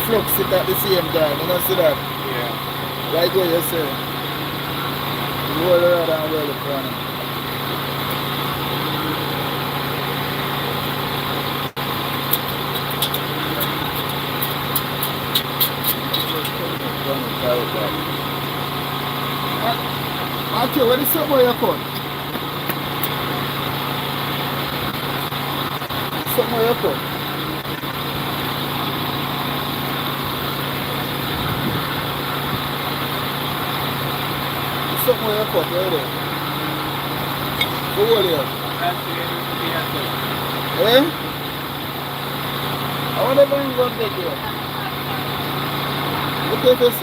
flux it at the same time. You know see that? Yeah. Like what you say. Roll the rod and roll the front. Matthew, what is somewhere you cut? Somewhere you cut? Somewhere you cut right there. Who hold you? Eh? I want to bring you up there. Look at this.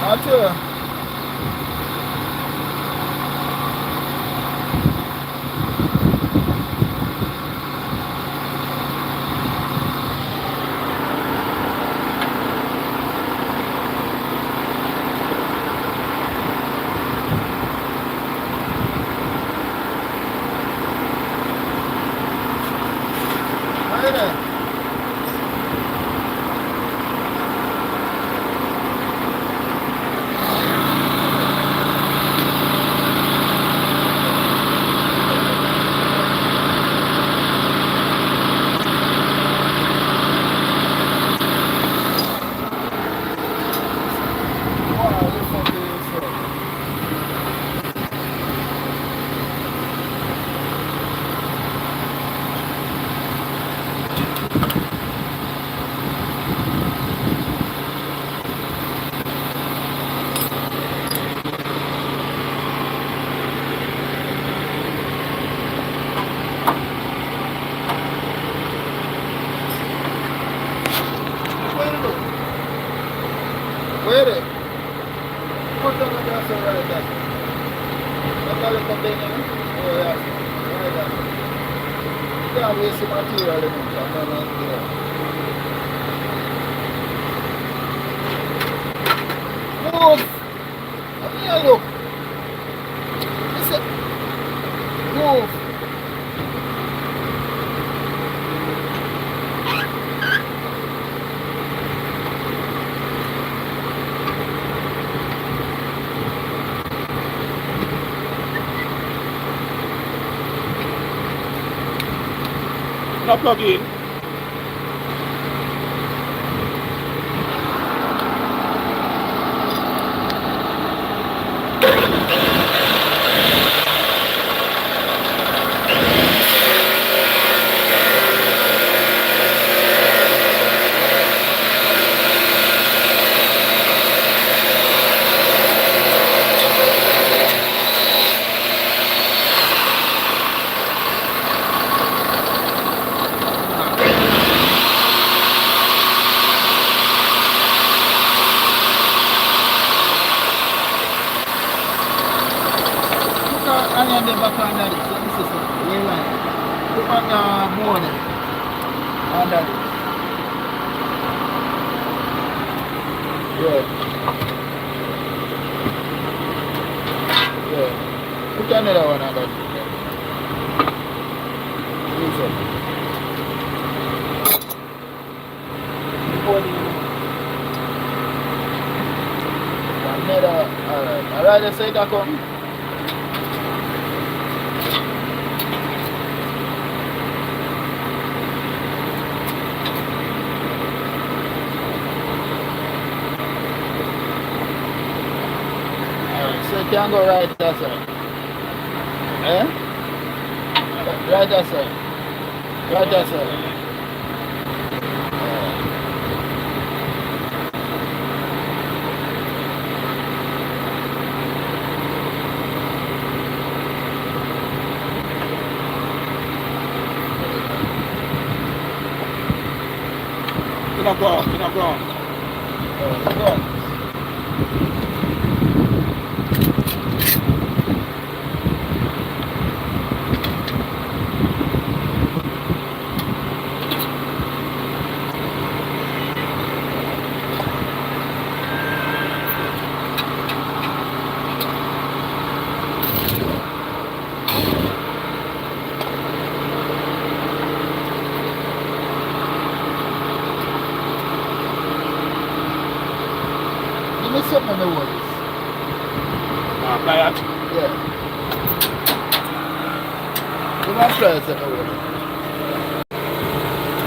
Matthew. Where it? Put down the gas right there. That's all it's been, oh yeah. Right there. You can't waste the material in it. I'm not going to do that. Move! Come here, look. Listen. Move. No plug in. Onion the back under it. So this is the real line. Put on the morning under it. Good. Good. Put another one under it. something. Alright, let's say that come. Alright, so you can go right that side. Eh? Right that side. Right that side. Go on. Go on. Give me something on the waters. Pliers. Yeah. Give me pliers on the water.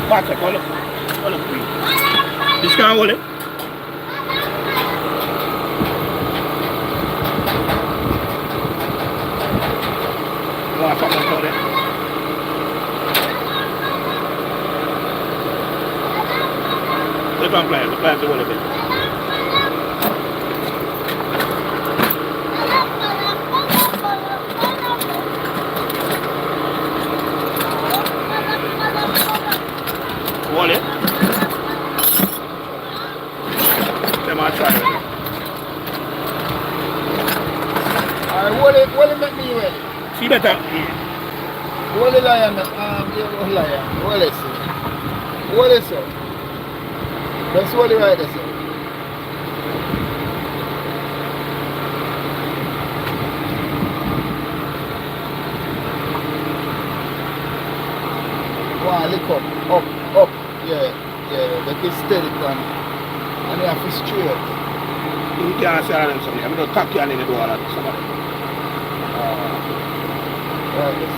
Watch it, hold up. This can't hold it. You want something to hold it? The pliers to hold it. Hold it. Them are trying. Alright, what make me ready? See better. What the lion, yeah, lion. What is it? What is it? That's what the rider said. One lick up, yeah, make it steady, man. And you have to straight. You can't say that something. I'm going to tap you in the door at somebody. Right, yes.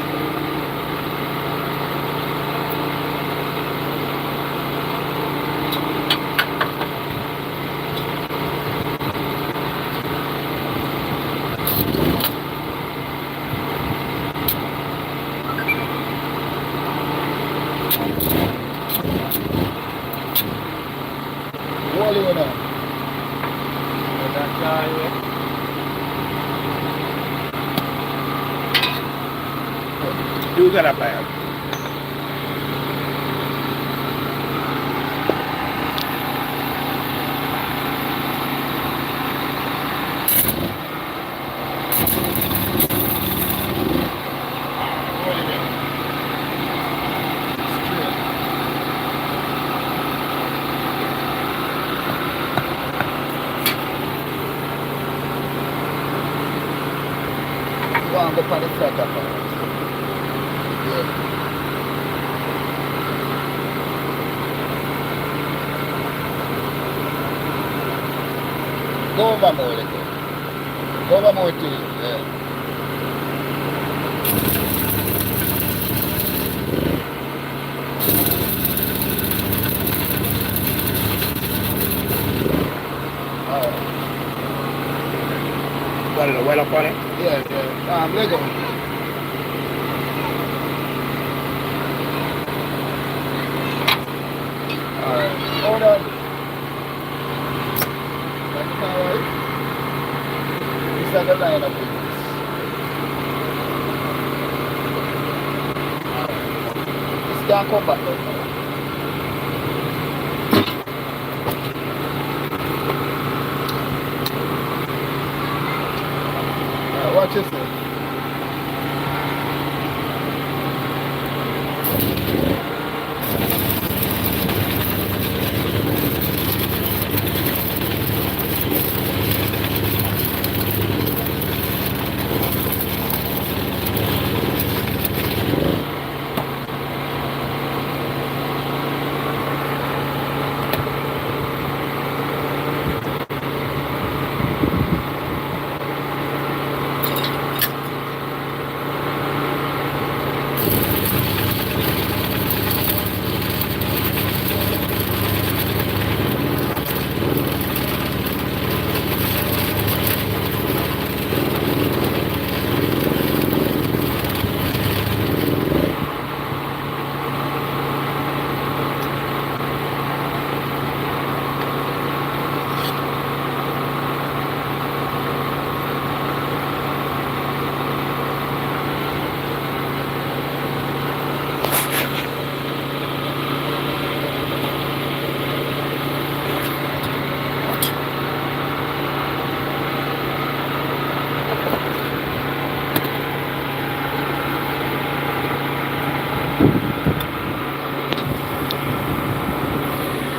Wall you now. Use that pliers. Go on, go for the front of it. Yeah. Go over more, little. Go over more too, yeah. Alright. What is it? Well up on it? Yeah. Let go. Alright. Hold on. That's alright. This is the line of business. This can't come back though. Watch this.